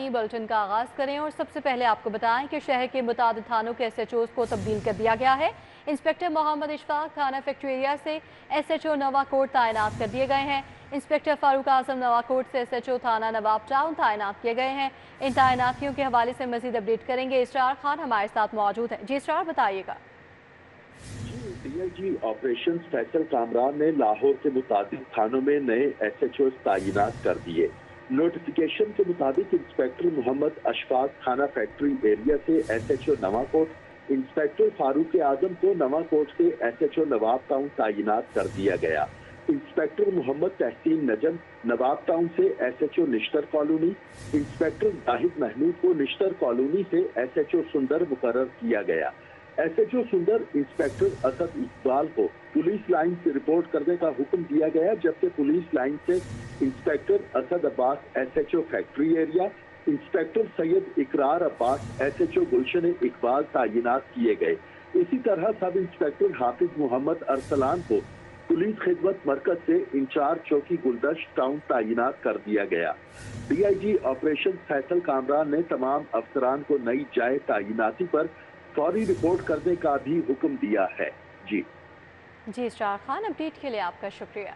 मकामी बुलेटिन का आगाज करें और सबसे पहले आपको बताएं कि शहर के मुताबिक थानों के SHOs को तब्दील कर दिया गया है। इंस्पेक्टर मोहम्मद इशफाक थाना फैक्ट्री एरिया से SHO नवाकोट तैनात कर दिए गए हैं। इंस्पेक्टर फारूक आजम नवाकोट से SHO थाना नवाब टाउन तैनात किए गए हैं। इन तैनातियों के हवाले से मजीद अपडेट करेंगे। इसरार खान हमारे साथ मौजूद हैं। जी इसरार, बताइएगा। DIG ऑपरेशन फैसल कामरान ने लाहौर के मुताबिक थानों में नए SHOs तैनात कर दिए। नोटिफिकेशन के मुताबिक इंस्पेक्टर मोहम्मद अशफाक थाना फैक्ट्री एरिया से SHO नवाकोट, इंस्पेक्टर फारूक आजम को नवाकोट से SHO नवाब टाउन तैनात कर दिया गया। इंस्पेक्टर मोहम्मद तहसीन नजम नवाब टाउन से SHO Nishtar colony, inspector Zahid Mahmood को निश्तर कॉलोनी से SHO सुंदर मुकर्रर किया गया। SHO सुंदर इंस्पेक्टर असद इकबाल को पुलिस लाइन से रिपोर्ट करने का हुक्म दिया गया, जबकि पुलिस लाइन से inspector Asad Abbas SHO factory area, inspector Syed इकरार अब्बास SHO गुलशन इकबाल तैनात किए गए। इसी तरह सब इंस्पेक्टर हाफिज मोहम्मद अरसलान को पुलिस खिदमत मरकज से इंचार्ज चौकी गुलदश्त टाउन तैनात कर दिया गया। DIG ऑपरेशन फैसल कामरान ने तमाम अफसरान को नई जाए तैनाती पर फौरी रिपोर्ट करने का भी हुक्म दिया है। जी इसरार खान, अपडेट के लिए आपका शुक्रिया।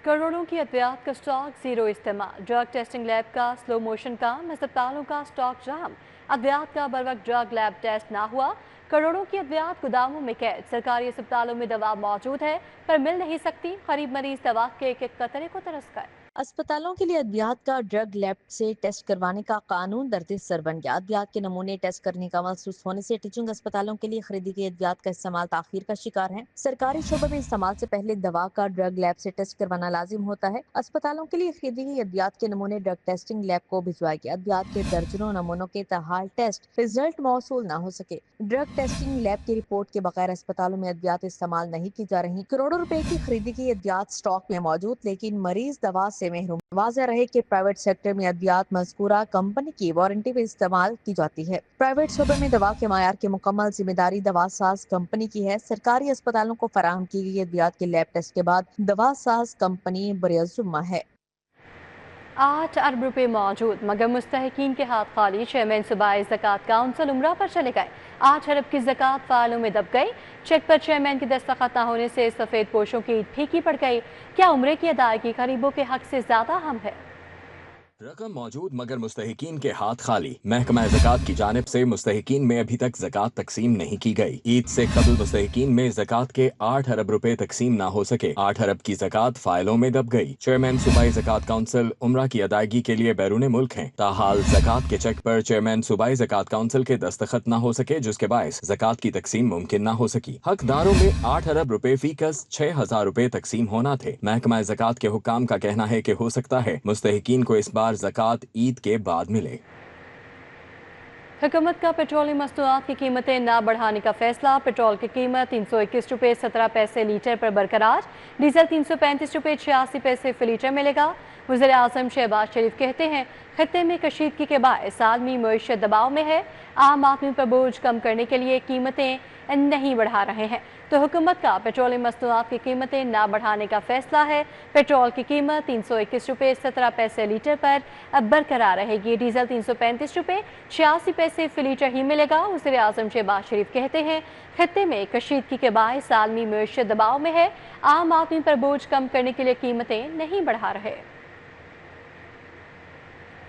करोड़ों की अद्वियात का स्टॉक जीरो इस्तेमाल, ड्रग टेस्टिंग लैब का स्लो मोशन काम, अस्पतालों का स्टॉक जाम, अद्वियात का बर वक्त ड्रग लैब टेस्ट ना हुआ, करोड़ों की अद्वियात गोदामों में कैद, सरकारी अस्पतालों में दवा मौजूद है पर मिल नहीं सकती, गरीब मरीज दवा के एक एक कतरे को तरस कर। अस्पतालों के लिए अद्वियात का ड्रग लैब से टेस्ट करवाने का कानून दर्द सर बन गया। अद्वियात के नमूने टेस्ट करने का अमल सुस्त होने से टीचिंग अस्पतालों के लिए खरीदी गई अद्वियात का इस्तेमाल ताखीर का शिकार है। सरकारी शोबे में इस्तेमाल से पहले दवा का ड्रग लैब से टेस्ट करवाना लाजिम होता है। अस्पतालों के लिए खरीदी गई अद्वियात के नमूने ड्रग टेस्टिंग लैब को भिजवाए गए। अद्वियात के दर्जनों नमूनों के तहाल टेस्ट रिजल्ट मौसूल न हो सके। ड्रग टेस्टिंग लैब की रिपोर्ट के बगैर अस्पतालों में अद्वियात इस्तेमाल नहीं की जा रही। करोड़ों रुपए की खरीदी गई अद्वियात स्टॉक में मौजूद, लेकिन मरीज दवा से महरूम। वाज़ेह रहे कि प्राइवेट सेक्टर में अद्वियात मज़कूरा कंपनी की वारंटी में इस्तेमाल की जाती है। प्राइवेट शोबे में दवा के मायार की मुकम्मल जिम्मेदारी दवा साज कंपनी की है। सरकारी अस्पतालों को फराहम की गई अद्वियात के लैब टेस्ट के बाद दवा साज कंपनी बरियज़ुम्मा है। 8 अरब रुपए मौजूद मगर मुस्तहिकीन के हाथ खाली। चेयरमैन सूबाई ज़कात काउंसिल उम्रा पर चले गए। 8 अरब की ज़कात फाइलों में दब गई। चेक पर चेयरमैन की दस्तखत न होने से सफ़ेद पोशों की ईद फीकी पड़ गई। क्या उम्रे की अदायगी गरीबों के हक से ज्यादा अहम है? रकम मौजूद मगर मुस्तहिकीन के हाथ खाली। महकमा ज़कात की जानिब से मुस्तहिकीन में अभी तक ज़कात तकसीम नहीं की गई। ईद से कबल मुस्तहिकीन में ज़कात के 8 अरब रुपए तकसीम ना हो सके। 8 अरब की ज़कात फाइलों में दब गई। चेयरमैन सूबाई ज़कात काउंसिल उम्रा की अदायगी के लिए बैरून मुल्क हैं। ताहाल ज़कात के चेक पर चेयरमैन सूबाई ज़कात काउंसिल के दस्तखत न हो सके, जिसके बायस ज़कात की तकसीम मुमकिन न हो सकी। हकदारों में 8 अरब रुपए फीकस 6,000 रुपए तकसीम होना थे। महकमा ज़कात के हुक्काम का कहना है कि हो सकता है मुस्तहिकीन को इस बार ज़कात ईद के बाद मिले। हुकूमत का पेट्रोलियम मसनूआत की कीमतें न बढ़ाने का फैसला। पेट्रोल की कीमत 321 रुपये 17 पैसे लीटर पर बरकरार। डीजल 335 रुपये 86 पैसे फी लीटर मिलेगा। वज़ीर आज़म शहबाज शरीफ कहते हैं खत्ते में कशीदगी के बायस आलमी मईशत दबाव में है। आम आदमी पर बोझ कम करने के लिए कीमतें नहीं बढ़ा रहे हैं, तो हुकूमत का पेट्रोलियम मसनूआत की कीमतें न बढ़ाने का फैसला है। पेट्रोल की कीमत 321 रुपये 17 पैसे लीटर पर अब बरकरार रहेगी। डीजल 335 रुपये 86 पैसे फी लीटर ही मिलेगा। वज़ीर आज़म शहबाज शरीफ कहते हैं खत्ते में कशीदगी के बायस आलमी मईशत दबाव में है। आम आदमी पर बोझ कम करने के लिए कीमतें नहीं बढ़ा रहे।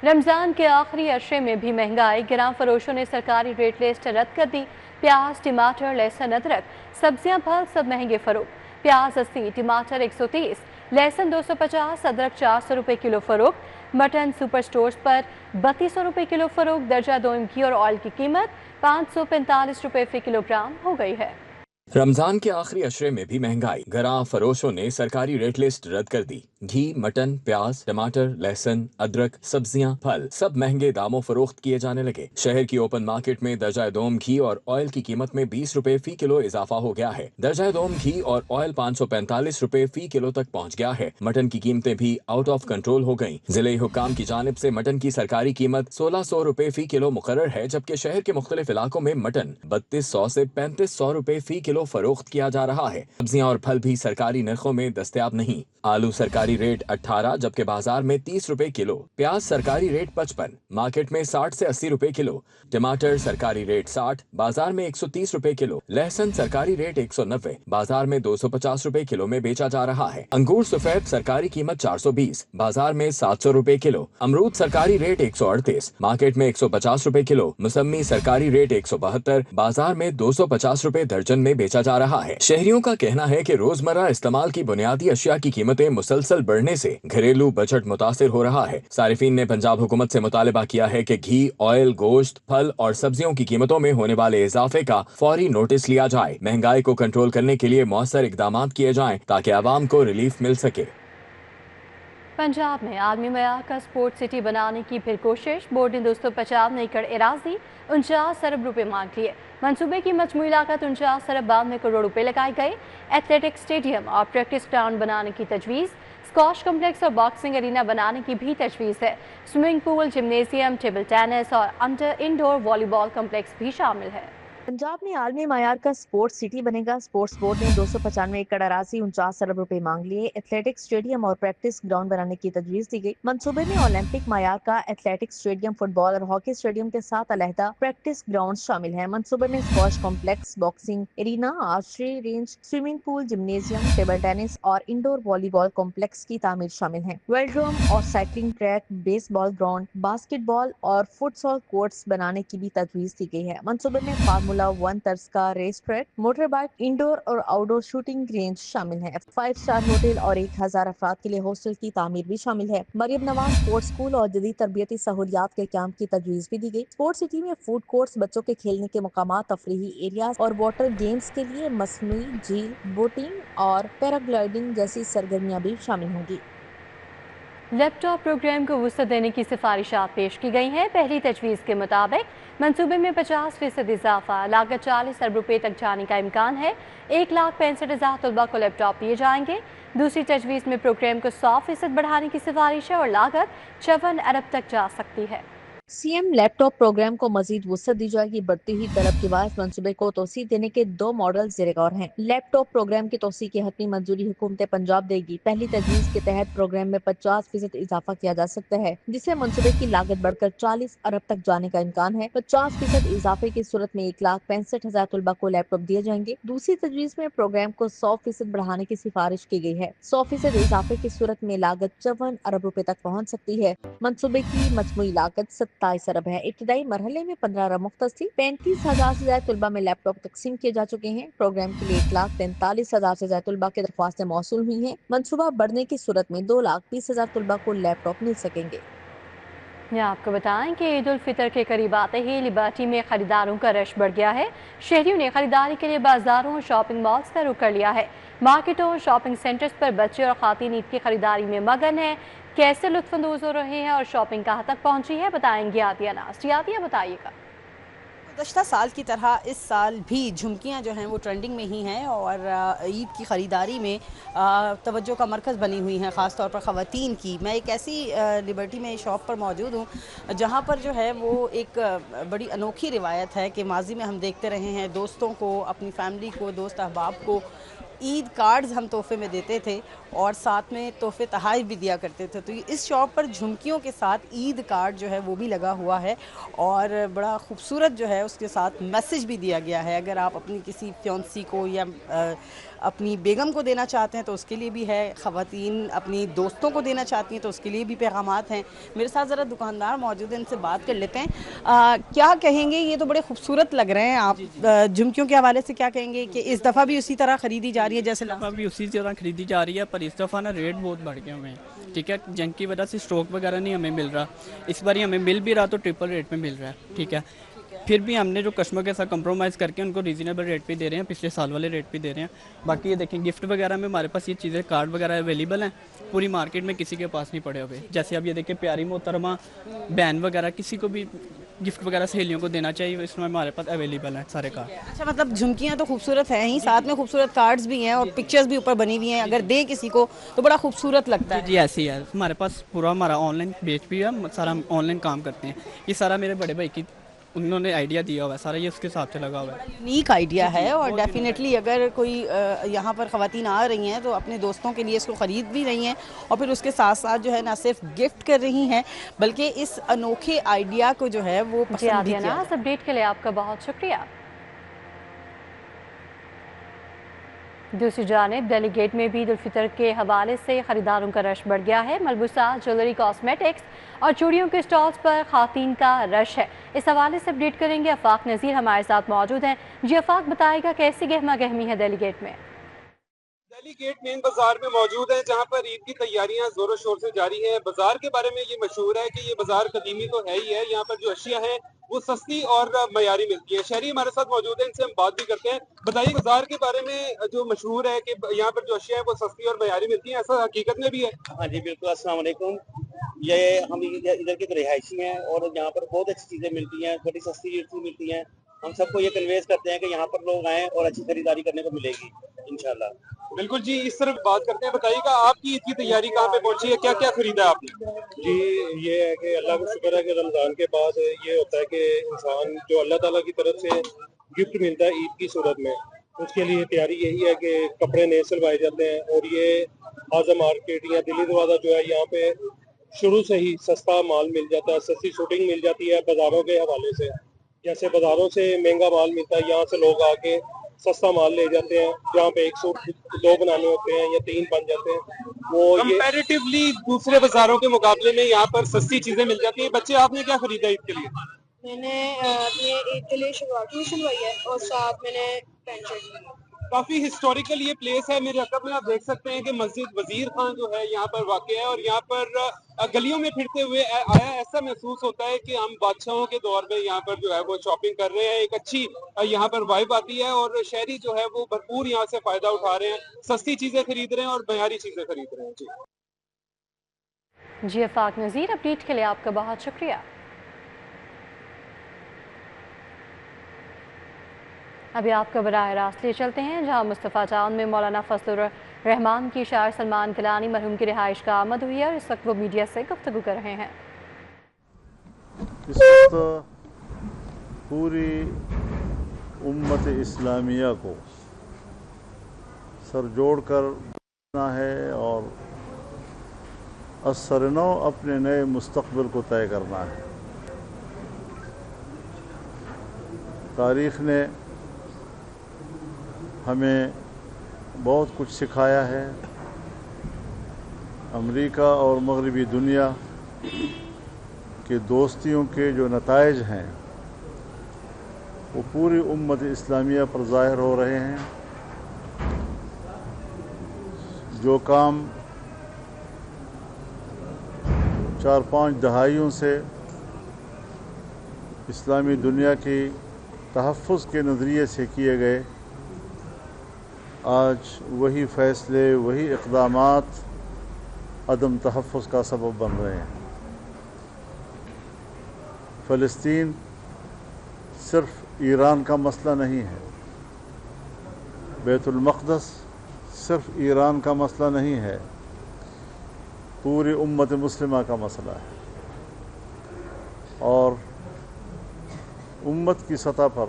रमज़ान के आखिरी अरसे में भी महंगाई। गिरां फरोशों ने सरकारी रेट लिस्ट रद्द कर दी। प्याज, टमाटर, लहसुन, अदरक, सब्जियां, फल सब महंगे फरोख्त। प्याज 80, टमाटर 130, लहसुन 250, अदरक 400 रुपये किलो फरोख्त। मटन सुपर स्टोर्स पर 3200 रुपये किलो फरोख्त। दर्जा दोम घी और ऑयल की कीमत 545 रुपये फी किलोग्राम हो गई है। रमजान के आखिरी अशरे में भी महंगाई। गरां फरोशों ने सरकारी रेट लिस्ट रद्द कर दी। घी, मटन, प्याज, टमाटर, लहसुन, अदरक, सब्जियां, फल सब महंगे दामों फरोख्त किए जाने लगे। शहर की ओपन मार्केट में दर्जा दोम घी और ऑयल की कीमत में 20 रुपए फी किलो इजाफा हो गया है। दर्जा दोम घी और ऑयल 545 रुपए फी किलो तक पहुंच गया है। मटन की कीमतें भी आउट ऑफ कंट्रोल हो गयी। जिले हुक्काम की जानिब से मटन की सरकारी कीमत 1600 रुपए फी किलो मुकर्रर है, जबकि शहर के मुख्तलिफ इलाकों में मटन 3200 से 3500 रुपए फी किलो किलो फरोख्त किया जा रहा है। सब्जियां और फल भी सरकारी नरखों में दस्तयाब नहीं। आलू सरकारी रेट 18 जबकि बाजार में 30 रुपए किलो। प्याज सरकारी रेट 55, मार्केट में 60 से 80 रुपए किलो। टमाटर सरकारी रेट 60, बाजार में 130 रुपए किलो। लहसुन सरकारी रेट 190, बाजार में 250 रुपए किलो में बेचा जा रहा है। अंगूर सफेद सरकारी कीमत 420, बाजार में 700 रुपए किलो। अमरूद सरकारी रेट 138, मार्केट में 150 रुपए किलो। मौसमी सरकारी रेट 172, बाजार में 250 रुपए दर्जन में बेचा जा रहा है। शहरियों का कहना है कि रोजमर्रा इस्तेमाल की बुनियादी अशिया की कीमतें मुसलसल बढ़ने से घरेलू बजट मुतासिर हो रहा है। सारिफीन ने पंजाब हुकूमत से मुतालबा किया है कि घी, ऑयल, गोश्त, फल और सब्जियों की कीमतों में होने वाले इजाफे का फौरी नोटिस लिया जाए। महंगाई को कंट्रोल करने के लिए मौसर इकदाम किए जाएं ताकि आवाम को रिलीफ मिल सके। पंजाब में आलमी मयार का स्पोर्ट्स सिटी बनाने की फिर कोशिश। बोर्ड ने 250 एकड़ एराजी 49 अरब रुपए मांग लिए। मंसूबे की मजमूई लागत 49 अरब 92 करोड़ रुपए लगाए गए। एथलेटिक्स स्टेडियम और प्रैक्टिस ग्राउंड बनाने की तजवीज़। स्कॉश कम्प्लेक्स और बॉक्सिंग अरीना बनाने की भी तजवीज़ है। Swimming pool, gymnasium, table tennis और अंडर इंडोर वॉलीबॉल कम्प्लेक्स भी शामिल है। पंजाब में आलमी मायार का स्पोर्ट्स सिटी बनेगा। स्पोर्ट्स बोर्ड ने 295 एकड़ अराजी 49 अरब रुपए मांग लिए। एथलेटिक्स स्टेडियम और प्रैक्टिस ग्राउंड बनाने की तजवीज दी गई। मंसूबे में ओलंपिक मायार का एथलेटिक्स स्टेडियम, फुटबॉल और हॉकी स्टेडियम के साथ अलहदा प्रैक्टिस ग्राउंड शामिल है। मंसूबे में squash complex, boxing arena, archery range, swimming pool, gymnasium, table tennis और इंडोर वॉलीबॉल कॉम्प्लेक्स की तामीर शामिल है। वेलड्रोम और cycling track, baseball ground, basketball और फुटसॉल कोर्ट्स बनाने की भी तजवीज दी गई है। मंसूबे में फार्मूला 1 तर्ज का race track, motor bike, indoor और आउटडोर शूटिंग रेंज शामिल है। 5 स्टार होटल और 1000 अफराद के लिए हॉस्टल की तामीर भी शामिल है। मरियम नवाज स्पोर्ट्स स्कूल और जदीद तरबियती सहूलियात के कैंप की तजवीज भी दी गई। स्पोर्ट्स सिटी में फूड कोर्ट्स, बच्चों के खेलने के मकामात, तफरीही एरियाज और वाटर गेम्स के लिए मसनूई झील, बोटिंग और पैराग्लाइडिंग जैसी सरगर्मियां भी शामिल होंगी। लैपटॉप प्रोग्राम को वुसअत देने की सिफारिशात पेश की गई हैं। पहली तजवीज़ के मुताबिक मंसूबे में 50% इजाफा, लागत 40 अरब रुपए तक जाने का इम्कान है। 1,65,000 तलबा को लैपटॉप दिए जाएंगे। दूसरी तजवीज़ में प्रोग्राम को 100% बढ़ाने की सिफारिश है और लागत 54 अरब तक जा सकती है। सीएम लैपटॉप प्रोग्राम को मजीद वुसअत दी जाएगी। बढ़ती हुई तलब के बाद मंसूबे को तोसी देने के 2 मॉडल ज़ेर गौर हैं। लैपटॉप प्रोग्राम की तोसी की हतमी मंजूरी हुकूमत पंजाब देगी। पहली तजवीज़ के तहत प्रोग्राम में 50% इजाफा किया जा सकता है, जिससे मंसूबे की लागत बढ़कर 40 अरब तक जाने का इम्कान है। 50% इजाफे की सूरत में 1,65,000 तलबा को लैपटॉप दिए जाएंगे। दूसरी तजवीज़ में प्रोग्राम को 100% बढ़ाने की सिफारिश की गई है। 100% इजाफे की सूरत में लागत 54 अरब रुपए तक पहुँच सकती है। मंसूबे की मजमूई लागत 27 अरब है। इब्तदाई मरहले में 15 अरब मुख्तस थी। 35,000 से ज्यादा तलबा में लैपटॉप तकसीम किए जा चुके हैं। प्रोग्राम के लिए 1,43,000 से ज्यादा तलबा की दरख्वास्तें मौसूल हुई हैं। मंसूबा बढ़ने की सूरत में 2,20,000 तलबा को लैपटॉप मिल सकेंगे। यहाँ आपको बताएं कि ईद उल फितर के करीब आते ही लिबर्टी में खरीदारों का रश बढ़ गया है। शहरियों ने खरीदारी के लिए बाजारों और शॉपिंग मॉल्स का रुख कर लिया है। मार्केटों और शॉपिंग सेंटर्स पर बच्चे और खातीन ईद की खरीदारी में मगन हैं। कैसे लुत्फानंदोज हो रहे हैं और शॉपिंग कहाँ तक पहुँची है, बताएंगे आतिया नास्ट। आतिया, बताइएगा। गुज़श्ता साल की तरह इस साल भी झुमकियाँ जो हैं वो ट्रेंडिंग में ही हैं और ईद की ख़रीदारी में तवज्जो का मरकज़ बनी हुई हैं, ख़ास तौर पर ख़वातीन की। मैं एक ऐसी लिबर्टी में शॉप पर मौजूद हूँ जहाँ पर जो है वो एक बड़ी अनोखी रिवायत है कि माजी में हम देखते रहे हैं दोस्तों को, अपनी फैमिली को, दोस्त अहबाब को ईद कार्ड्स हम तोहफे में देते थे और साथ में तोहफे तहाइफ भी दिया करते थे। तो इस शॉप पर झुमकियों के साथ ईद कार्ड जो है वो भी लगा हुआ है और बड़ा खूबसूरत जो है उसके साथ मैसेज भी दिया गया है। अगर आप अपनी किसी फ्योंसी को या अपनी बेगम को देना चाहते हैं तो उसके लिए भी है, ख़वातीन अपनी दोस्तों को देना चाहती हैं तो उसके लिए भी पैगामात हैं। मेरे साथ ज़रा दुकानदार मौजूद हैं, इनसे बात कर लेते हैं। क्या कहेंगे, ये तो बड़े खूबसूरत लग रहे हैं, आप झुमकियों के हवाले से क्या कहेंगे कि इस दफ़ा भी उसी तरह ख़रीदी जा रही है जैसे दफ़ा भी उसी तरह खरीदी जा रही है, पर इस दफ़ा ना रेट बहुत बढ़ गए हुए हैं। ठीक है, जंग की वजह से स्टॉक वगैरह नहीं हमें मिल रहा। इस बार हमें मिल भी रहा तो ट्रिपल रेट में मिल रहा है। ठीक है, फिर भी हमने जो कस्टमर के साथ कंप्रोमाइज़ करके उनको रीज़नेबल रेट पे दे रहे हैं, पिछले साल वाले रेट पे दे रहे हैं। बाकी ये देखें गिफ्ट वगैरह में हमारे पास ये चीज़ें कार्ड वगैरह अवेलेबल हैं, पूरी मार्केट में किसी के पास नहीं पड़े हुए। जैसे अब ये देखें प्यारी मोहतरमा बहन वगैरह किसी को भी गिफ्ट वगैरह सहेलियों को देना चाहिए, इसमें हमारे पास अवेलेबल है सारे कार्ड। अच्छा, मतलब झुमकियाँ तो खूबसूरत हैं ही, साथ में खूबसूरत कार्ड्स भी हैं और पिक्चर्स भी ऊपर बनी हुई हैं। अगर दें किसी को तो बड़ा खूबसूरत लगता है। जी ऐसी है, हमारे पास पूरा हमारा ऑनलाइन बेच भी है, सारा हम ऑनलाइन काम करते हैं। ये सारा मेरे बड़े भाई की उन्होंने आइडिया दिया हुआ है सारा, ये उसके हिसाब से लगा हुआ है। यूनिक आइडिया है और डेफिनेटली अगर कोई यहाँ पर ख़वातीन आ रही हैं तो अपने दोस्तों के लिए इसको ख़रीद भी रही हैं और फिर उसके साथ साथ जो है ना सिर्फ गिफ्ट कर रही हैं बल्कि इस अनोखे आइडिया को जो है वो जी पसंद भी आदिया किया। नाज़, अपडेट के लिए आपका बहुत शुक्रिया। दूसरी जानिब दिल्ली गेट में भी ईद उल फितर के हवाले से खरीदारों का रश बढ़ गया है। मलबूसा, ज्वेलरी, कॉस्मेटिक्स और चूड़ियों के स्टॉल्स पर खातीन का रश है। इस हवाले से अपडेट करेंगे आफाक नज़ीर, हमारे साथ मौजूद हैं। जी आफाक, बताएगा कैसी गहमा गहमी है दिल्ली गेट में? दिल्ली गेट मेन बाजार में मौजूद है जहां पर ईद की तैयारियां जोरों शोर से जारी हैं। बाजार के बारे में ये मशहूर है कि ये बाजार कदीमी तो है ही है, यहाँ पर जो अशिया है वो सस्ती और मयारी मिलती है। शहरी हमारे साथ मौजूद है, इनसे हम बात भी करते हैं। बताइए बाजार के बारे में जो मशहूर है कि यहाँ पर जो अशिया है वो सस्ती और मयारी मिलती है, ऐसा हकीकत में भी है? हाँ जी बिल्कुल, अस्सलाम वालेकुम। ये हम इधर के रिहायशी हैं और यहाँ पर बहुत अच्छी चीज़ें मिलती हैं, बड़ी सस्ती रेट में मिलती हैं। हम सबको ये कन्वेंस करते हैं कि यहाँ पर लोग आएँ और अच्छी खरीदारी करने को मिलेगी इंशाल्लाह। बिल्कुल जी, इस तरफ बात करते हैं। बताइएगा आपकी ईद की तैयारी कहाँ पे पहुंची है, क्या क्या खरीदा आपने? जी ये है कि अल्लाह को शुक्र है कि रमज़ान के बाद ये होता है कि इंसान जो अल्लाह ताला की तरफ से गिफ्ट मिलता है ईद की सूरत में, उसके लिए तैयारी यही है कि कपड़े नए सिलवाए जाते हैं। और ये आज़म मार्केट या दिल्ली दरवाज़ा जो है, यहाँ पे शुरू से ही सस्ता माल मिल जाता है, सस्ती शूटिंग मिल जाती है बाज़ारों के हवाले से। जैसे बाज़ारों से महंगा माल मिलता है, यहाँ से लोग आके सस्ता माल ले जाते हैं। जहाँ पे एक सूट 2 बनाने होते हैं या 3 बन जाते हैं, वो कंपैरेटिवली दूसरे बाजारों के मुकाबले में यहाँ पर सस्ती चीजें मिल जाती हैं। बच्चे, आपने क्या खरीदा ईद के लिए? मैंने अपने ईद के लिए शलवार कमीज सिलवाई है और साथ मैंने पैंट शर्ट ली। काफी हिस्टोरिकल ये प्लेस है। मेरे अकब में आप देख सकते हैं कि मस्जिद वजीर खान जो है यहाँ पर वाक़ है और यहाँ पर गलियों में फिरते हुए आया ऐसा महसूस होता है कि हम बादशाहों के दौर में यहाँ पर जो है वो शॉपिंग कर रहे हैं। एक अच्छी यहाँ पर वाइब आती है और शहरी जो है वो भरपूर यहाँ से फायदा उठा रहे हैं, सस्ती चीजें खरीद रहे हैं और मयारी चीजें खरीद रहे हैं। जी आफाक नज़ीर, अपडेट के लिए आपका बहुत शुक्रिया। अभी आपका बराह रास्त ले चलते हैं जहां मुस्तफ़ा टाउन में मौलाना फजलुर रहमान की शायर सलमान गिलानी मरहूम की रिहाइश का आमद हुई है और इस वक्त वो मीडिया से गुफ्तगू कर रहे हैं। इस वक्त पूरी उम्मत इस्लामिया को सर जोड़ कर बढ़ना है और असरनो अपने नए मुस्तक़बिल को तय करना है। तारीख़ ने हमें बहुत कुछ सिखाया है। अमेरिका और मगरबी दुनिया के दोस्तियों के जो नताइज हैं वो पूरी उम्मत इस्लामिया पर ज़ाहिर हो रहे हैं। जो काम 4-5 दहाइयों से इस्लामी दुनिया की तहफ़्फ़ुज़ के नज़रिए से किए गए, आज वही फ़ैसले, वही इक़दामात अदम तहफ़्फ़ुज़ का सबब बन रहे हैं। फ़लस्तीन सिर्फ़ ईरान का मसला नहीं है, बैतुल मक़दस सिर्फ़ ईरान का मसला नहीं है, पूरी उम्मत मुस्लिमा का मसला है। और उम्मत की सतह पर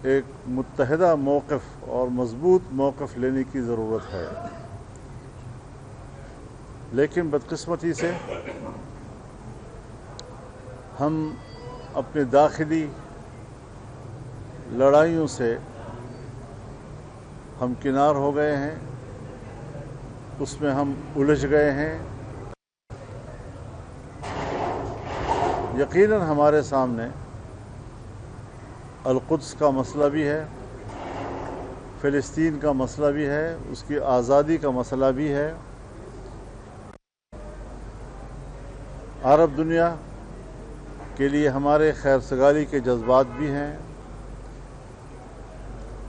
एक मुत्तहिदा मौक़िफ़ और मज़बूत मौक़िफ़ लेने की ज़रूरत है। लेकिन बदकिस्मती से हम अपने दाखिली लड़ाइयों से हम किनार हो गए हैं, उसमें हम उलझ गए हैं। यकीनन हमारे सामने अल-कुद्स का मसला भी है, फ़लस्तीन का मसला भी है, उसकी आज़ादी का मसला भी है। अरब दुनिया के लिए हमारे खैरसगारी के जज्बात भी हैं,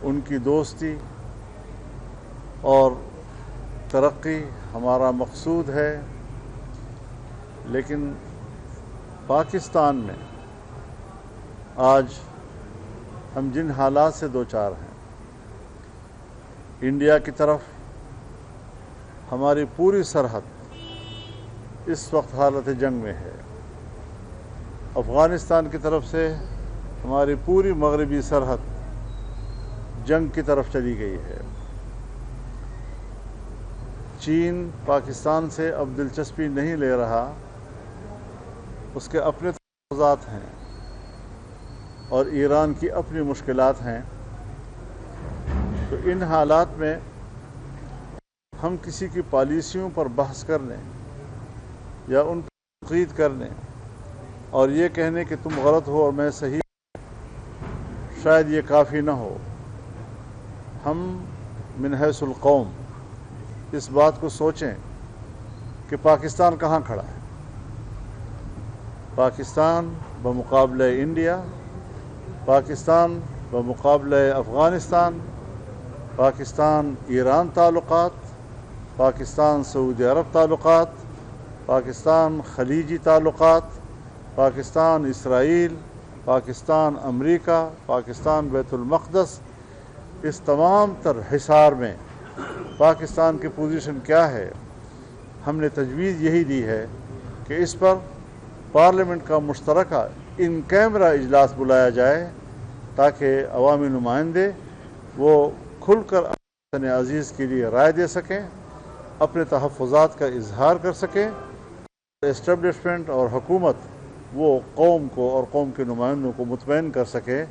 उनकी दोस्ती और तरक्की हमारा मकसूद है। लेकिन पाकिस्तान में आज हम जिन हालात से दो चार हैं, इंडिया की तरफ हमारी पूरी सरहद इस वक्त हालत जंग में है। افغانستان کی طرف سے ہماری پوری مغربی سرحد جنگ کی طرف چلی گئی ہے۔ چین پاکستان سے اب دلچسپی نہیں لے رہا، اس کے اپنے تنازعات ہیں اور ایران کی اپنی مشکلات ہیں۔ تو ان حالات میں ہم کسی کی پالیسیوں پر بحث کرنے یا ان پر تنقید کرنے اور یہ کہنے کہ تم غلط ہو اور میں صحیح ہوں، شاید یہ کافی نہ ہو۔ ہم من حیث القوم اس بات کو سوچیں کہ پاکستان کہاں کھڑا ہے۔ پاکستان بمقابلہ انڈیا، پاکستان بمقابلہ افغانستان، پاکستان ایران تعلقات، پاکستان سعودی عرب تعلقات، پاکستان خلیجی تعلقات، پاکستان اسرائیل، پاکستان امریکہ، پاکستان بیت المقدس، اس تمام تر حصار میں پاکستان کی پوزیشن کیا ہے؟ ہم نے تجویز یہی دی ہے کہ اس پر پارلیمنٹ کا مشترکہ ان کیمرہ اجلاس بلایا جائے تاکہ عوامی نمائندے وہ کھل کر وطن عزیز کے لیے رائے دے سکیں، اپنے تحفظات کا اظہار کر سکیں۔ اسٹیبلشمنٹ اور حکومت وہ قوم کو اور قوم کے نمائندوں کو مطمئن کر سکے۔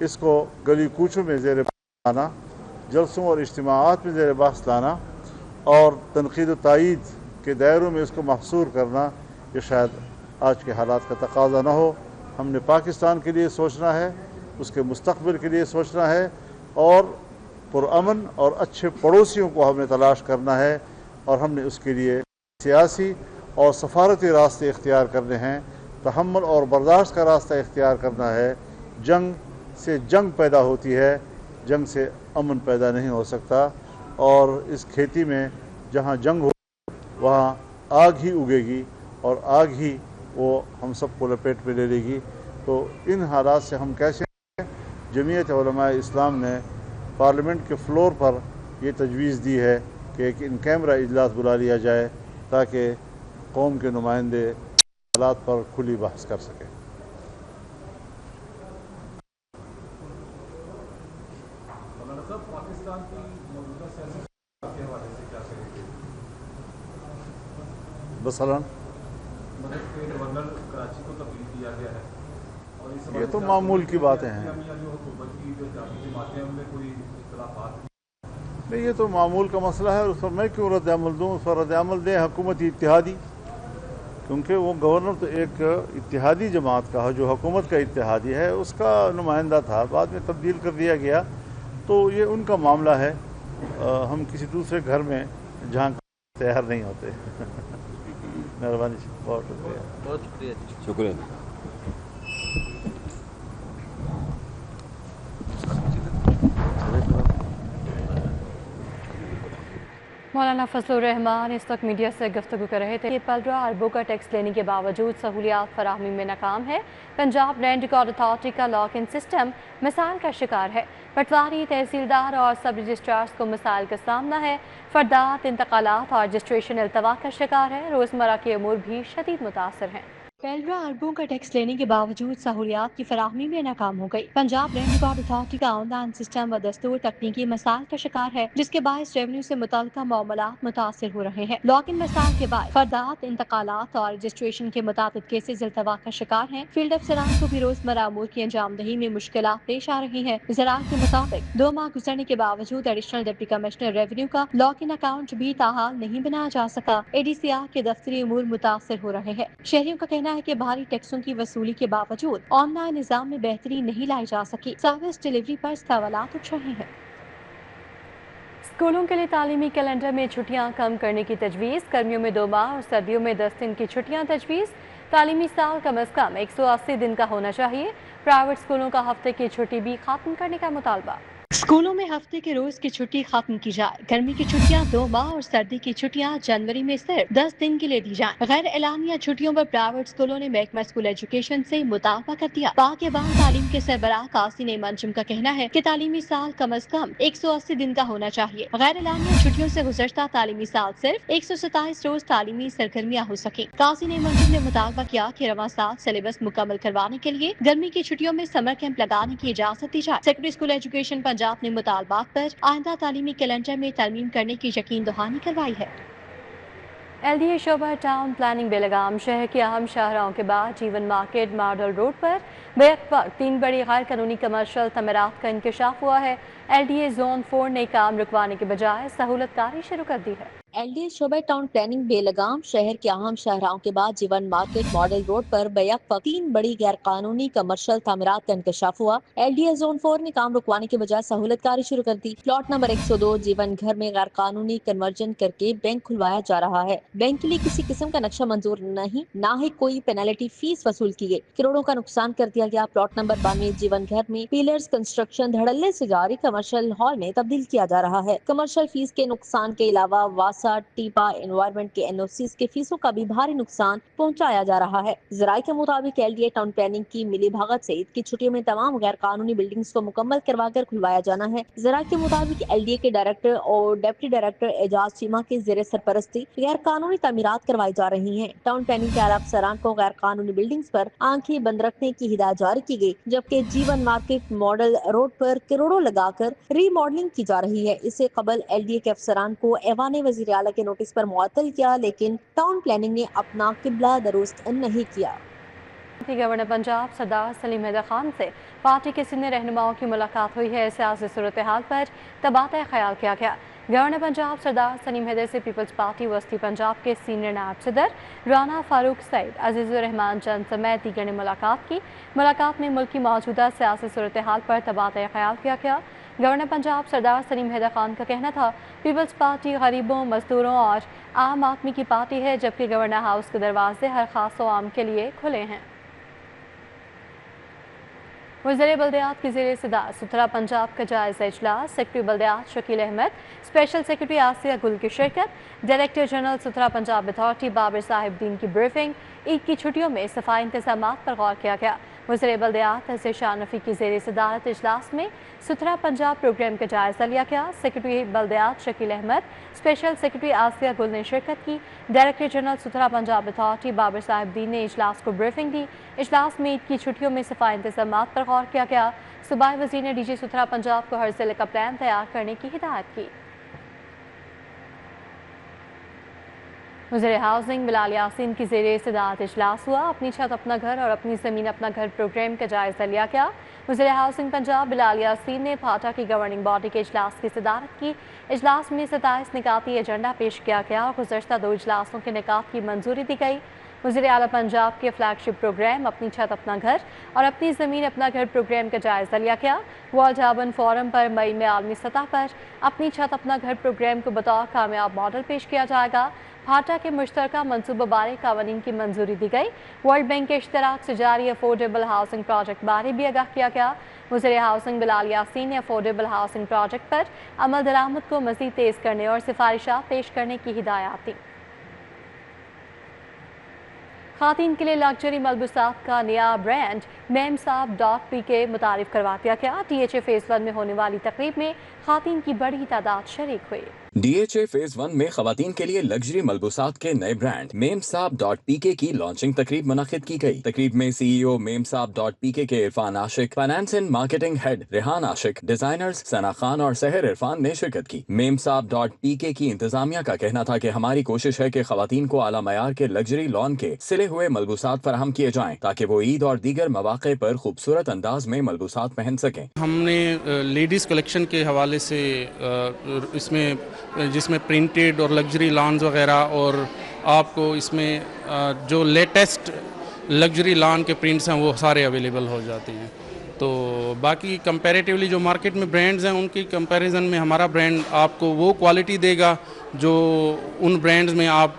اس کو گلی کوچوں میں زیر بحث لانا، جلسوں اور اجتماعات میں زیر بحث لانا اور تنقید و تائید کے دائروں میں اس کو محصور کرنا، یہ شاید آج کے حالات کا تقاضا نہ ہو۔ ہم نے پاکستان کے لیے سوچنا ہے، اس کے مستقبل کے لیے سوچنا ہے اور پرامن اور اچھے پڑوسیوں کو ہم نے تلاش کرنا ہے، اور ہم نے اس کے لیے سیاسی اور سفارتی راستے اختیار کرنے ہیں، تحمل اور برداشت کا راستہ اختیار کرنا ہے۔ جنگ سے جنگ پیدا ہوتی ہے، جنگ سے امن پیدا نہیں ہو سکتا، اور اس کھیتی میں جہاں جنگ ہو وہاں آگ ہی اگے گی اور آگ ہی وہ ہم سب کو لپیٹ میں لے لے گی۔ تو ان حالات سے ہم کیسے جمعیت علماء اسلام نے پارلیمنٹ کے فلور پر یہ تجویز دی ہے کہ ایک ان کیمرہ اجلاس بلا لیا جائے تاکہ قوم کے نمائندے حالات پر کھلی بحث کر سکیں۔ مثلاً یہ تو معمول کی باتیں ہیں، نہیں یہ تو معمول کا مسئلہ ہے، اس پر میں کیوں رد عمل دوں؟ اس پر رد عمل دیں حکومت اتحادی، کیونکہ وہ گورنر تو ایک اتحادی جماعت کا ہے جو حکومت کا اتحادی ہے، اس کا نمائندہ تھا، بعد میں تبدیل کر دیا گیا، تو یہ ان کا معاملہ ہے۔ ہم کسی دوسرے گھر میں جہاں تیار نہیں ہوتے۔ مہربانی، بہت شکریہ۔ بہت شکریہ، شکریہ۔ مولانا فضل الرحمان اس وقت میڈیا سے گفتگو کر رہے تھے۔ یہ 15 اربوں کا ٹیکس لینے کے باوجود سہولیات فراہمی میں ناکام ہے۔ پنجاب لینڈ ریکارڈ اتھارٹی کا لاک ان سسٹم مسائل کا شکار ہے۔ پٹواری، تحصیلدار اور سب رجسٹرارز کو مسائل کا سامنا ہے۔ فردات، انتقالات اور رجسٹریشن التوا کا شکار ہے۔ روزمرہ کے امور بھی شدید متاثر ہیں۔ 15 اربوں کا ٹیکس لینے کے باوجود سہولیات کی فراہمی میں ناکام ہو گئی۔ پنجاب لینڈ ریکارڈ اتھارٹی کا آن لائن سسٹم و دستور تکنیکی مسائل کا شکار ہے، جس کے باعث ریونیو سے متعلقہ معاملات متاثر ہو رہے ہیں۔ لاک ان مسائل کے باعث فردات، انتقالات اور رجسٹریشن کے متعدد کیسز التوا کا شکار ہیں۔ فیلڈ افسران کو بھی روزمرہ امور کی انجام دہی میں مشکلات پیش آ رہی ہیں۔ زراعت کے مطابق 2 ماہ گزرنے کے باوجود ایڈیشنل ڈپٹی کمشنر ریونیو کا لاک ان اکاؤنٹ بھی تاحال نہیں بنایا جا سکا۔ ADCR کے دفتری امور متاثر ہو رہے ہیں۔ شہریوں کا کہنا ہے کہ بھاری ٹیکسوں کی وصولی کے باوجود آن لائن نظام میں بہتری نہیں لائی جا سکی۔ سروس ڈیلیوری پر سوالات اٹھ رہے ہیں۔ اسکولوں کے لیے تعلیمی کیلنڈر میں چھٹیاں کم کرنے کی تجویز۔ گرمیوں میں 2 ماہ اور سردیوں میں 10 دن کی چھٹیاں تجویز۔ تعلیمی سال کم از کم 180 دن کا ہونا چاہیے۔ پرائیویٹ اسکولوں کا ہفتے کی چھٹی بھی ختم کرنے کا مطالبہ۔ स्कूलों में हफ्ते के रोज की छुट्टी खत्म की जाए। गर्मी की छुट्टियां 2 माह और सर्दी की छुट्टियां जनवरी में सिर्फ 10 दिन के लिए दी जाएं। गैर एलानिया छुट्टियों पर प्राइवेट स्कूलों ने महकमा स्कूल एजुकेशन से मुतालबा कर दिया। पाक बाल तालीम के सरबराह कासिम मंजम का कहना है कि तालीमी साल कम अज कम 180 दिन का होना चाहिए। गैर एलानिया छुट्टियों से गुज़श्ता तालीमी साल सिर्फ 127 रोज तालीमी सरगर्मियाँ हो सके। कासिम मंजम ने मुतालबा किया कि रवां साल सिलेबस मुकम्मल करवाने के लिए गर्मी की छुट्टियों में समर कैंप लगाने की इजाजत दी जाए। सेक्रेटरी स्कूल एजुकेशन पंजाब ने मुतालबात पर आइंदा तालीमी कैलेंडर में तरमीम करने की यकीन दहानी करवाई है। LDA शोबा टाउन प्लानिंग बेलगाम शहर के अहम शाहराहों के बाद जीवन मार्केट मॉडल रोड पर बेवक्त 3 बड़ी गैर कानूनी कमर्शियल तमीरात का इंकशाफ हुआ है। LDA जोन 4 ने काम रुकवाने के बजाय सहूलत कारी शुरू कर दी है। LDA शोबा टाउन प्लानिंग बेलगाम शहर के अहम शाहराहों के बाद जीवन मार्केट मॉडल रोड पर बेवक्त 3 बड़ी गैर कानूनी कमर्शियल तामीरात का इंकशाफ हुआ। LDA जोन 4 ने काम रुकवाने के बजाय सहूलत कारी शुरू कर दी। प्लॉट नंबर 102 जीवन घर में गैर कानूनी कन्वर्जन करके बैंक खुलवाया जा रहा है। बैंक के लिए किसी किस्म का नक्शा मंजूर नहीं, ना ही कोई पेनल्टी फीस वसूल की गई। करोड़ों का नुकसान कर दिया गया। प्लॉट नंबर 92 जीवन घर में पिलर्स कंस्ट्रक्शन धड़ल्ले से जारी कमर्शियल हॉल में तब्दील किया जा रहा है। कमर्शियल फीस के नुकसान के अलावा वासा टीपा एनवायरमेंट के NOCs के फीसों का भी भारी नुकसान पहुंचाया जा रहा है। जराये के मुताबिक LDA टाउन प्लानिंग की मिली भगत से ईद की छुट्टियों में तमाम गैर कानूनी बिल्डिंग्स को मुकम्मल करवाकर खुलवाया जाना है। जराये के मुताबिक LDA के डायरेक्टर और डिप्टी डायरेक्टर एजाज चीमा के जेर सरपरस्ती गैर कानूनी तामीरात करवाई जा रही है। टाउन प्लानिंग के आला अफसरान को गैर कानूनी बिल्डिंग्स पर आंखें बंद रखने की हिदायत जारी की गई, जबकि जीवन मार्केट मॉडल रोड पर करोड़ों लगाकर रीमॉडलिंग की जा रही है। इससे कबल LDA के अफसरान को ऐवान वज़ीर आला के नोटिस पर मुअत्तल किया, लेकिन टाउन प्लानिंग ने अपना किबला दुरुस्त नहीं किया। गवर्नर पंजाब सरदार सलीम हैदर खान से पार्टी के सीनियर रहनुमाओं की मुलाकात हुई है। सियासी सूरत हाल पर तबादला ख्याल किया गया। गवर्नर पंजाब सरदार सलीम हैदर से पीपल्स पार्टी वस्ती पंजाब के सीनियर नायब सदर राना फारूक सईद, अजीजुर रहमान चंद समेत दीगर ने मुलाकात की। मुलाकात में मुल्क की मौजूदा सियासी सूरत हाल पर तबादला ख्याल किया गया। गवर्नर पंजाब सरदार सलीम हैदर खान का कहना था पीपल्स पार्टी गरीबों, मजदूरों और आम आदमी की पार्टी है, जबकि गवर्नर हाउस के दरवाजे हर खास व आम के लिए खुले हैं। वज़ीर बल्दियात की ज़ेर सदारत सुथरा पंजाब का जायज़ा इजलास, सेक्रेटरी बल्दियात शकील अहमद, स्पेशल सेक्रेटरी आसिया गुल की शिरकत, डायरेक्टर जनरल सुथरा पंजाब अथॉरिटी बाबर साहिब दीन की ब्रीफिंग। ईद की छुट्टियों में सफाई इंतजामात पर गौर किया गया। वज़ीर बल्दियात हसन शाह नफ़ी की ज़ेर सदारत इजलास में सुथरा पंजाब प्रोग्राम का जायज़ा लिया गया। सेक्रेटरी बल्दियात शकील अहमद, स्पेशल सेक्रेटरी आसिया गुल ने शिरकत की। डायरेक्टर जनरल सुथरा पंजाब अथॉरिटी बाबर साहिब दीन ने इजलास को ब्रीफिंग दी। इजलास में ईद की छुट्टियों में सफाई इंतजामात पर गौर किया गया। सूबाई वज़ीर ने DG सुथरा पंजाब को हर जिले का प्लान तैयार करने की हिदायत की। वज़ीर हाउसिंग बिलाल यासीन की ज़ेर सदारत इजलास हुआ। अपनी छत अपना घर और अपनी ज़मीन अपना घर प्रोग्राम का जायज़ा लिया गया। वज़ीर हाउसिंग पंजाब बिलाल यासीन ने फाटा की गवर्निंग बॉडी के इजलास की सदारत की। इजलास में 27 निकाती एजेंडा पेश किया गया और गुज़श्ता 2 इजलासों के निकात की मंजूरी दी गई। वज़ीर आला पंजाब के फ्लैगशिप प्रोग्राम अपनी छत अपना घर और अपनी ज़मीन अपना घर प्रोग्राम का जायज़ा लिया गया। वर्ल्ड अर्बन फोरम पर मई में आलमी सतह पर अपनी छत अपना घर प्रोग्राम को बतौर कामयाब मॉडल पेश किया जाएगा। फाटा के मुश्तरका मनसूबा बारे कानून की मंजूरी दी गई। वर्ल्ड बैंक के इश्तराक से जारी अफोर्डेबल हाउसिंग प्रोजेक्ट बारे भी आगाह किया गया। वज़ीर हाउसिंग बिलाल यासीन ने अफोर्डेबल हाउसिंग प्रोजेक्ट पर अमल दरामद को मज़ीद तेज़ करने और सिफारिशात पेश करने की हिदायत दी। खातीन के लिए लग्जरी मलबूसात का नया ब्रांड memsaab.pk मुतारिफ करवा दिया गया। DHA फेज़ 1 में होने वाली तकरीब में खातीन की बड़ी तादाद शरीक हुई। DHA फेज 1 में खवातीन के लिए लग्जरी मलबूसात के नए ब्रांड memsaab.pk की लॉन्चिंग तकरीब मुनक़िद की गई। तकरीब में CEO memsaab.pk के Irfan Ashiq, finance and marketing head Rehan Ashiq, designers Sana Khan और सहर इरफान ने शिरकत की। memsaab.pk की इंतजामिया का कहना था कि हमारी कोशिश है कि खवातीन को आला मयार के लग्जरी लॉन के सिले हुए मलबूसात फराहम किए जाएं ताकि वो ईद और दीगर मौक़े पर खूबसूरत अंदाज में मलबूसात पहन सकें। हमने लेडीज़ कलेक्शन के हवाले से इसमें जिसमें प्रिंटेड और लग्जरी लॉन्स वगैरह और आपको इसमें जो लेटेस्ट लग्जरी लॉन के प्रिंट्स हैं वो सारे अवेलेबल हो जाते हैं। تو باقی کمپیریٹیولی جو مارکیٹ میں برانڈز ہیں ان کی کمپیریزن میں ہمارا برانڈ آپ کو وہ کوالٹی دے گا جو ان برانڈز میں آپ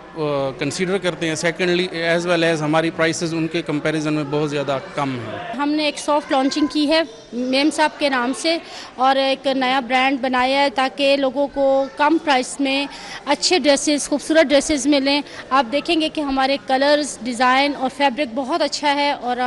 کنسیڈر کرتے ہیں. سیکنڈلی ایز ویل ایز ہماری پرائسز ان کے کمپیریزن میں بہت زیادہ کم ہیں. ہم نے ایک سافٹ لانچنگ کی ہے میم صاحب کے نام سے اور ایک نیا برانڈ بنایا ہے تاکہ لوگوں کو کم پرائس میں اچھے ڈریسز خوبصورت ڈریسز ملیں. آپ دیکھیں گے کہ ہمارے کلرز ڈیزائن اور فیبرک بہت اچھا ہے اور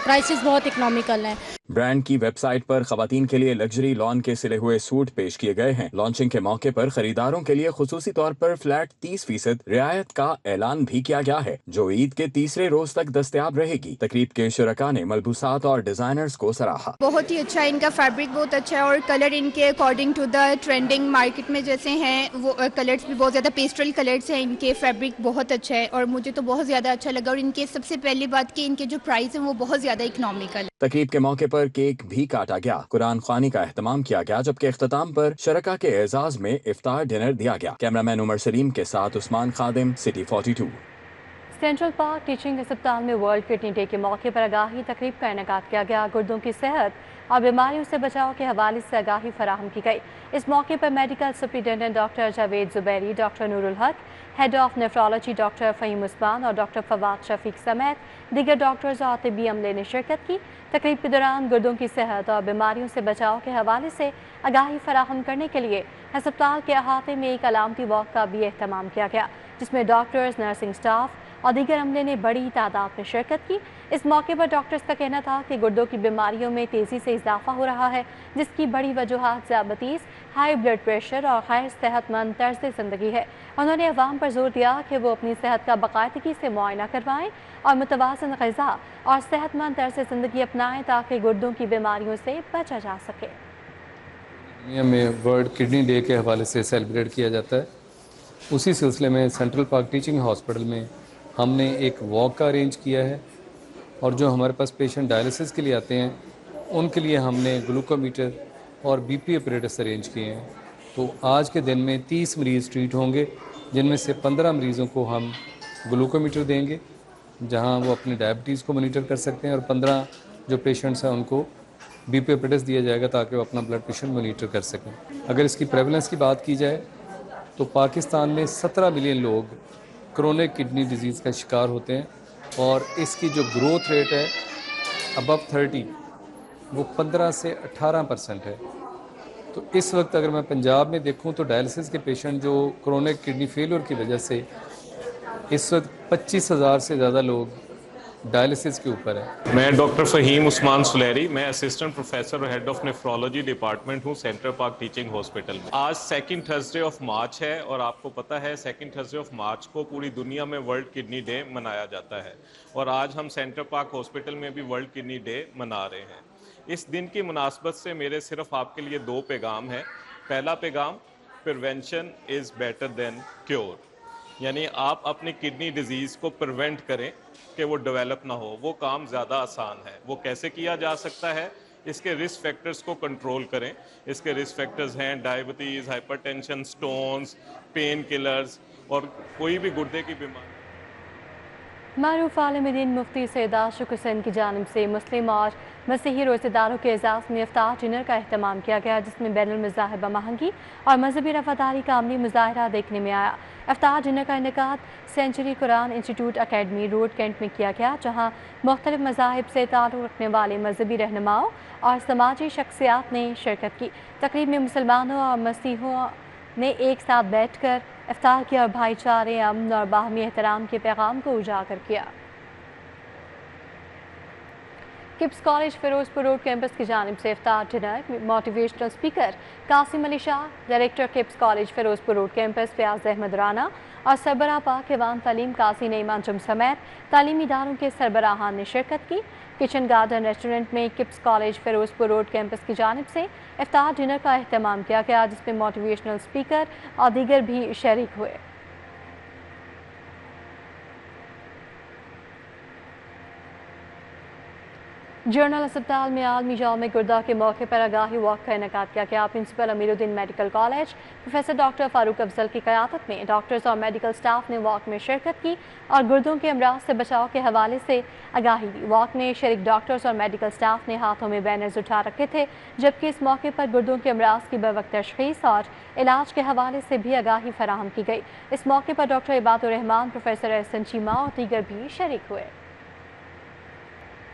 پرائسز بہت اکنامیکل ہیں. برانڈ کی ویب سائٹ پر خواتین کے لیے لگژری لان کے سلے ہوئے سوٹ پیش کیے گئے ہیں. لانچنگ کے موقع پر خریداروں کے لیے خصوصی طور پر فلیٹ 30% رعایت کا اعلان بھی کیا گیا ہے جو عید کے تیسرے روز تک دستیاب رہے گی. تقریب کے شرکاء نے ملبوسات اور ڈیزائنرز کو سراہا. بہت ہی اچھا ان کا فیبرک بہت اچھا ہے اور کلر ان کے according to the trending market میں جیسے ہیں وہ کلرز بھی بہت زیادہ پیسٹل کلرز ہیں. ان کے فیبرک بہت اچھا ہے اور مجھے تو بہت زیادہ اچھا لگا اور ان کے سب سے پہلی بات کہ ان کے جو پرائس ہیں وہ بہت زیادہ اکنامیکل ہے. تقریب کے موقع پر کیک بھی کاٹا گیا. قرآن خوانی کا اہتمام کیا گیا جبکہ اختتام پر شرکاء کے اعزاز میں افطار ڈنر دیا گیا. کیمرہ مین عمر سلیم کے ساتھ عثمان خادم City 42. سینٹرل پارک ٹیچنگ ہسپتال میں ورلڈ کڈنی ڈے کے موقع پر آگاہی تقریب کا انعقاد کیا گیا. گردوں کی صحت اور بیماریوں سے بچاؤ کے حوالے سے آگاہی فراہم کی گئی. اس موقع پر medical superintendent doctor Javed Zubairi, doctor Noor ul Haq, head of nephrology doctor Fahim Usman اور ڈاکٹر فواد شفیق سمیت دیگر ڈاکٹرز اور طبی عملے نے شرکت کی. تقریب کے دوران گردوں کی صحت اور بیماریوں سے بچاؤ کے حوالے سے آگاہی فراہم کرنے کے لیے ہسپتال کے احاطے میں ایک علامتی واک کا بھی اہتمام کیا گیا جس میں ڈاکٹرز، نرسنگ سٹاف اور دیگر عملے نے بڑی تعداد میں شرکت کی. اس موقع پر ڈاکٹرز کا کہنا تھا کہ گردوں کی بیماریوں میں تیزی سے اضافہ ہو رہا ہے جس کی بڑی وجوہات ذیابیطس، ہائی بلڈ پریشر اور غیر صحت مند طرز زندگی ہے. انہوں نے عوام پر زور دیا کہ وہ اپنی صحت کا باقاعدگی سے معائنہ کروائیں اور متوازن غذا اور صحت مند طرز زندگی اپنائیں تاکہ گردوں کی بیماریوں سے بچا جا سکے. دنیا میں ورلڈ کڈنی ڈے کے حوالے سے سیلیبریٹ کیا جاتا ہے. اسی سلسلے میں سینٹرل پارک ٹیچنگ ہاسپٹل میں ہم نے ایک واک کا ارینج کیا ہے اور جو ہمارے پاس پیشنٹ ڈائلسس کے لیے آتے ہیں ان کے لیے ہم نے گلوکومیٹر اور بی پی اپریٹس ارینج کیے ہیں. تو آج کے دن میں 30 مریض ٹریٹ ہوں گے جن میں سے 15 مریضوں کو ہم گلوکومیٹر دیں گے جہاں وہ اپنی ڈائبٹیز کو مانیٹر کر سکتے ہیں اور 15 جو پیشنٹس ہیں ان کو بی پی اپریٹس دیا جائے گا تاکہ وہ اپنا بلڈ پریشر مانیٹر کر سکیں. اگر اس کی پریولنس کی بات کی جائے تو پاکستان میں 17 ملین لوگ کرونک کڈنی ڈیزیز کا شکار ہوتے ہیں اور اس کی جو گروتھ ریٹ ہے ابو 30 وہ 15 سے 18% ہے. تو اس وقت اگر میں پنجاب میں دیکھوں تو ڈائلسس کے پیشنٹ جو کرونک کڈنی فیلور کی وجہ سے اس وقت 25,000 سے زیادہ لوگ ڈائلسس کے اوپر ہے. میں ڈاکٹر فہیم عثمان سلیری، میں اسسٹنٹ پروفیسر اور ہیڈ آف نیفرولوجی ڈپارٹمنٹ ہوں سینٹرل پارک ٹیچنگ ہاسپٹل میں. آج سیکنڈ تھرسڈے آف مارچ ہے اور آپ کو پتہ ہے سیکنڈ تھرسڈے آف مارچ کو پوری دنیا میں ورلڈ کڈنی ڈے منایا جاتا ہے اور آج ہم سینٹرل پارک ہاسپٹل میں بھی ورلڈ کڈنی ڈے منا رہے ہیں. اس دن کی مناسبت سے میرے صرف آپ کے لیے 2 پیغام ہیں. پہلا پیغام، prevention is better than cure, یعنی آپ اپنی کڈنی ڈیزیز کو پریونٹ کریں کہ وہ ڈیولپ نہ ہو. وہ کام زیادہ آسان ہے. وہ کیسے کیا جا سکتا ہے؟ اس کے رسک فیکٹرز کو کنٹرول کریں. اس کے رسک فیکٹرز ہیں diabetes, hypertension, stones, painkillers اور کوئی بھی گردے کی بیماری. معروف عالم دین مفتی سید عاشق حسین کی جانب سے مسلم اور مسیحی روزہ داروں کے اعزاز میں افطار ڈنر کا اہتمام کیا گیا جس میں بین المذاہب ہم-آہنگی اور مذہبی رفاداری کا عملی مظاہرہ دیکھنے میں آیا. افطار ڈنر کا انعقاد سینچری قرآن انسٹیٹیوٹ اکیڈمی روڈ کینٹ میں کیا گیا جہاں مختلف مذاہب سے تعلق رکھنے والے مذہبی رہنماؤں اور سماجی شخصیات نے شرکت کی. تقریب میں مسلمانوں اور مسیحیوں نے ایک ساتھ بیٹھ کر افطار کیا اور بھائی چارے، امن اور باہمی احترام کے پیغام کو اجاگر کیا. کپس کالج فیروز پور روڈ کیمپس کی جانب سے افطار dinner motivational speaker Qasim Ali Shah, director cups college Feroz پور روڈ کیمپس فیاض احمد رانا اور سربراہ پاک ایوان تعلیم قاضی نعیم انجم سمیت تعلیمی اداروں کے سربراہان نے شرکت کی. کچن گارڈن ریسٹورنٹ میں کپس کالج فیروز پور روڈ کیمپس کی جانب سے افطار ڈنر کا اہتمام کیا گیا جس میں موٹیویشنل اسپیکر اور دیگر بھی شریک ہوئے. जर्नल अस्पताल में आलमी यौम गुर्दा के मौके पर आगाही वॉक का इनेकाद किया गया। Principal Ameeruddin medical college professor doctor Farooq Afzal की क़यादत में डॉक्टर्स और मेडिकल स्टाफ ने वॉक में शिरकत की और गुर्दों के अमराज से बचाव के हवाले से आगाही दी। वॉक में शरीक डॉक्टर्स और मेडिकल स्टाफ ने हाथों में बैनर्स उठा रखे थे, जबकि इस मौके पर गुर्दों के अमराज की बवक्त तशख़ीस और इलाज के हवाले से भी आगाही फराहम की गई। इस मौके पर डॉक्टर इबादुर रहमान, प्रोफेसर एहसन चीमा और दीगर भी शरीक हुए।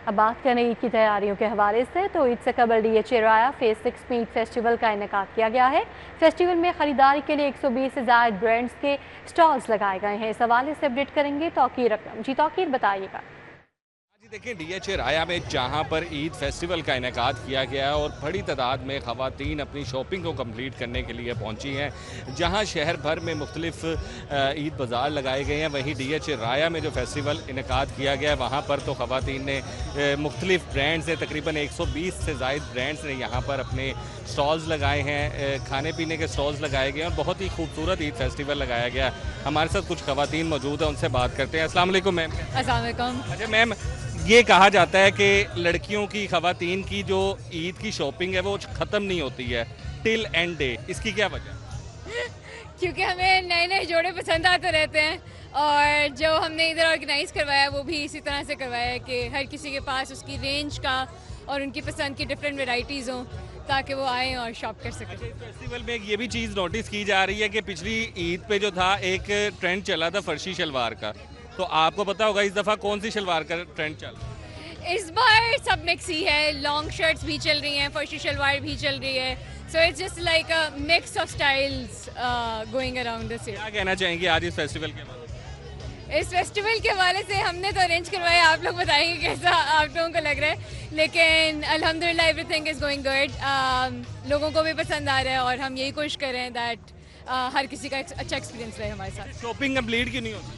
अब बात करें ईद की तैयारियों के हवाले से, तो ईद से कबल DHA राया फेज 6 में ईद फेस्टिवल का इनेकाद किया गया है। फेस्टिवल में खरीदारी के लिए 120 से ज़ायद ब्रांड्स के स्टॉल्स लगाए गए हैं। इस हवाले से अपडेट करेंगे तौकीर अकरम। जी तौकीर, बताइएगा। देखिए, DHA राया में जहां पर ईद फेस्टिवल का इनेकाद किया गया है और बड़ी तादाद में ख़वातीन अपनी शॉपिंग को कंप्लीट करने के लिए पहुंची हैं। जहां शहर भर में मुख्तलिफ ईद बाज़ार लगाए गए हैं, वहीं DHA राया में जो फेस्टिवल इनेकाद किया गया है वहां पर तो ख़वातीन ने मुख्तलिफ ब्रांड्स ने तकरीबन 120 से ज़ायद ब्रांड्स ने यहाँ पर अपने स्टॉल्स लगाए हैं, खाने पीने के स्टॉल्स लगाए गए हैं और बहुत ही खूबसूरत ईद फेस्टिवल लगाया गया। हमारे साथ कुछ ख़वातीन मौजूद हैं, उनसे बात करते हैं। अस्सलाम वालेकुम मैम। अस्सलाम वालेकुम। अच्छा मैम, ये कहा जाता है कि लड़कियों की, ख़वातीन की जो ईद की शॉपिंग है वो ख़त्म नहीं होती है टिल एंड डे, इसकी क्या वजह? क्योंकि हमें नए नए जोड़े पसंद आते रहते हैं और जो हमने इधर ऑर्गेनाइज़ करवाया वो भी इसी तरह से करवाया है कि हर किसी के पास उसकी रेंज का और उनकी पसंद की डिफरेंट वेराइटीज़ हों ताकि वो आएँ और शॉप कर सकें। फेस्टिवल में ये भी चीज़ नोटिस की जा रही है कि पिछली ईद पे जो था एक ट्रेंड चला था फर्शी शलवार का, तो आपको पता होगा इस दफ़ा कौन सी शलवार का ट्रेंड चल रहा है? इस बार सब मिक्स ही है, लॉन्ग शर्ट्स भी चल रही हैं, फर्शी शलवार भी चल रही है, so it's just like a mix of styles going around the city. क्या कहना चाहेंगे आज इस फेस्टिवल के बारे में? इस फेस्टिवल के हवाले से हमने तो अरेंज करवाया, आप लोग बताएंगे कैसा आप लोगों को लग रहा है, लेकिन अल्हम्दुलिल्लाह एवरीथिंग इज़ गोइंग गुड। लोगों को भी पसंद आ रहा है और हम यही कोशिश कर रहे हैं दैट हर किसी का अच्छा एक्सपीरियंस रहे हमारे साथ। शॉपिंग कंप्लीट क्यों नहीं होती?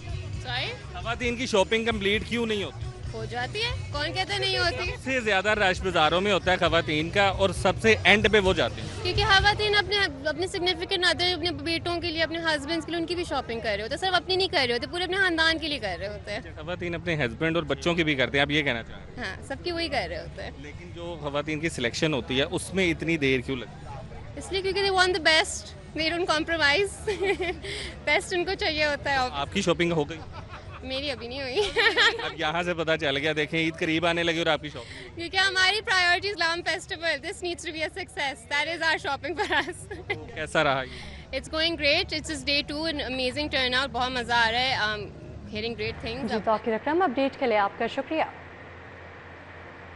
ख़वातीन की शॉपिंग कंप्लीट क्यों नहीं होती? हो जाती है, कौन कहता नहीं होती? सबसे ज़्यादा रश बाज़ारों में होता है ख़वातीन का और सबसे एंड पे वो जाती हैं, क्योंकि ख़वातीन अपने सिग्निफिकेंट अदर, अपने बेटों के लिए, अपने हस्बैंड्स के लिए उनकी भी शॉपिंग कर रहे होते हैं, सिर्फ अपनी नहीं कर रहे होते, पूरे अपने खानदान के लिए कर रहे होते हैं। ख़वातीन अपने हस्बैंड और बच्चों की भी करते हैं, आप ये कहना चाह रहे हैं? हाँ, सबकी वही कर रहे होते हैं। लेकिन जो ख़वातीन की सिलेक्शन होती है उसमें इतनी देर क्यों लगती है? इसलिए क्योंकि they want the best, they don't compromise, best उनको चाहिए होता है। आपकी शॉपिंग हो गई? मेरी अभी नहीं हुई। अब यहाँ से पता चल गया, देखें ईद करीब आने लगी और आपकी शॉपिंग, क्योंकि हमारी priority Islam festival, this needs to be a success, that is our shopping for us. कैसा रहा ये? It's going great, it's day 2, an amazing turnout, बहुत मज़ा आ रहा है, hearing great things. Ji Tauqeer Akram, update के लिए आपका शुक्रिया।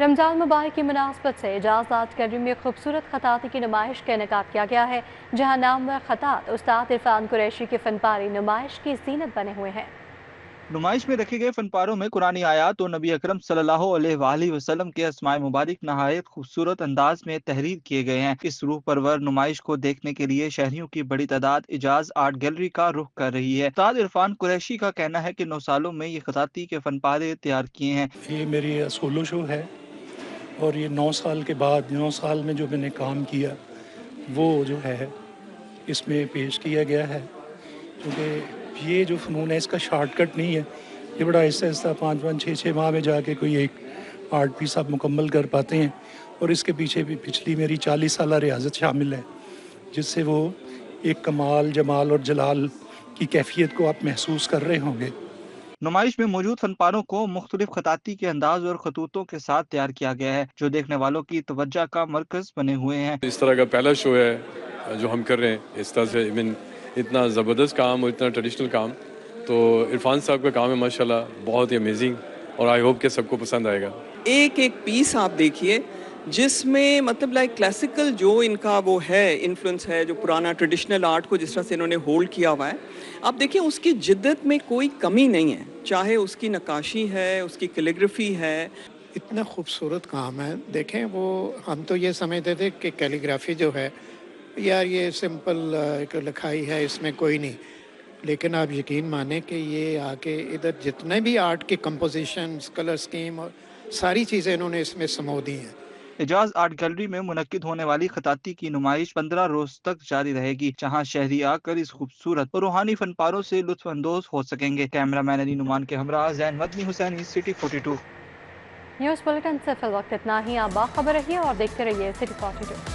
रमज़ान मुबारक की मुनासबत से एजाज आर्ट गैलरी में खूबसूरत खताती की नुमाइश का इनेकाद किया गया है, जहाँ नामवर खतात उस्ताद इरफान कुरैशी के फनपारे नुमाइश की जीनत बने हुए हैं। नुमाइश में रखे गए फनपारों में कुरानी आयात और नबी अकरम सल्लल्लाहु अलैहि वसल्लम के अस्माए मुबारक नहायत खूबसूरत अंदाज में तहरीर किए गए हैं। इस रूह परवर नुमाइश को देखने के लिए शहरियों की बड़ी तादाद एजाज आर्ट गैलरी का रुख कर रही है। उस्ताद इरफान कुरैशी का कहना है कि 9 सालों में ये खताती के फनपारे तैयार किए हैं। ये मेरी सोलो शो है और ये 9 साल के बाद, 9 साल में जो मैंने काम किया वो जो है इसमें पेश किया गया है, क्योंकि ये जो फ़नून है इसका शॉर्टकट नहीं है, ये बड़ा आहिस्ता आहिस्ता 5-5, 6-6 माह में जाके कोई एक आर्ट पीस आप मुकम्मल कर पाते हैं। और इसके पीछे भी पिछली मेरी 40 साल रियाजत शामिल है, जिससे वो एक कमाल, जमाल और जलाल की कैफियत को आप महसूस कर रहे होंगे। नुमाइश में मौजूद फनपारों को मुख्तलिफ खताती के अंदाज और खतूतों के साथ तैयार किया गया है, जो देखने वालों की तवज्जो का मरकज बने हुए हैं। इस तरह का पहला शो है जो हम कर रहे हैं, इस तरह से इतना ज़बरदस्त काम और इतना ट्रेडिशनल काम, तो इरफान साहब का काम है माशाल्लाह बहुत ही अमेजिंग, और आई होप कि सबको पसंद आएगा। एक एक पीस आप देखिए जिसमें मतलब लाइक क्लासिकल जो इनका वो है इन्फ्लुएंस है, जो पुराना ट्रेडिशनल आर्ट को जिस तरह से इन्होंने होल्ड किया हुआ है, आप देखिए उसकी जिद्दत में कोई कमी नहीं है, चाहे उसकी नक्काशी है, उसकी कैलीग्राफी है। इतना खूबसूरत काम है। देखें, वो हम तो ये समझते थे कि कैलीग्राफी जो है यार ये सिंपल एक लिखाई है, इसमें कोई नहीं, लेकिन आप यकीन माने कि ये आके इधर जितने भी आर्ट की कंपोजिशन, कलर स्कीम और सारी चीज़ें इन्होंने इसमें समो दी हैं। एजाज आर्ट गैलरी में मुनक्किद होने वाली खताती की नुमाइश 15 रोज तक जारी रहेगी, जहां शहरी आकर इस खूबसूरत और रूहानी फनपारों से लुत्फ अंदोज हो सकेंगे। कैमरा मैन अली नुमान के हमरा Zain Madani, Hussain, city 42। News bulletin से फिल वक्त इतना ही। आप बाखबर रहिए और देखते रहिए सिटी 42।